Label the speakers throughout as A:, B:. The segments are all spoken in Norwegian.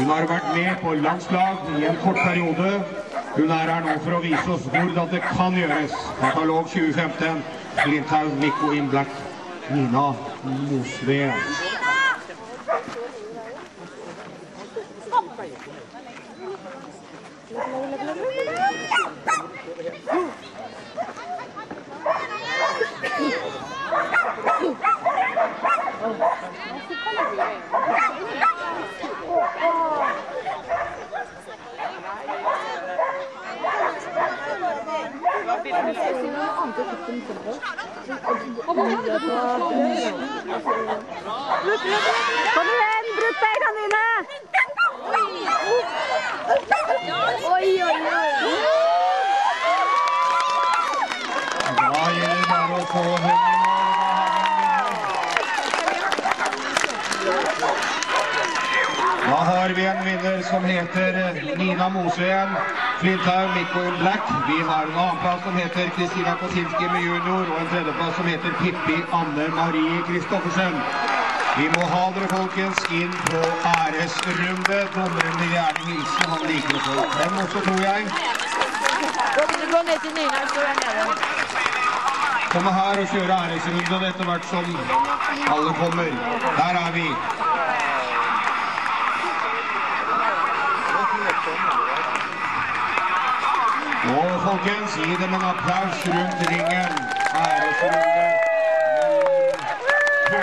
A: Hun har vært med på landslag i en kort periode. Hun er her nå for å vise oss hvordan det kan gjøres. Katalog 2015, Flinthaug, Mikko in Black, Nina Mosveen.
B: Kom igjen, bruk beina dine! Oi, oi, oi!
A: Da gjelder det bare å få henne. Da har vi en vinner som heter Nina Mosveen, Flinthaug, Mikko in Black. Vi har en annen plass som heter Kristina Kosinski med junior, og en tredjeplass som heter Pippi Anne Marie Kristoffersen. Vi må ha dere folkens inn på æresrunde. Dommeren vil gjerne hilse, han liker å få dem også, tror jeg.
B: Gå ned til Nina, så er nede.
A: Komme her og kjøre æresrunde etter hvert som alle kommer. Der er vi. Og folkens, gi dem en applaus rundt ringen. Æresrunde. Da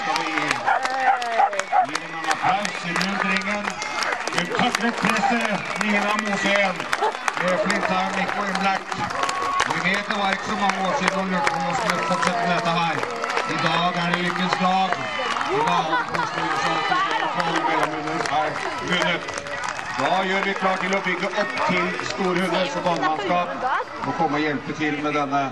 A: skal vi gi dem en applaus rundt ringen. Hun taklet presset, Nina Mosveen, med Flinthaug, Mikko in Black. Vi vet det var ikke så mange år siden hun lurte på å skulle fortsette med dette her. I dag er det lykkens dag. I dag er vunnet. Da gjør vi klar til å bygge opp til storhunder, så barnemannskap må komme og hjelpe til med denne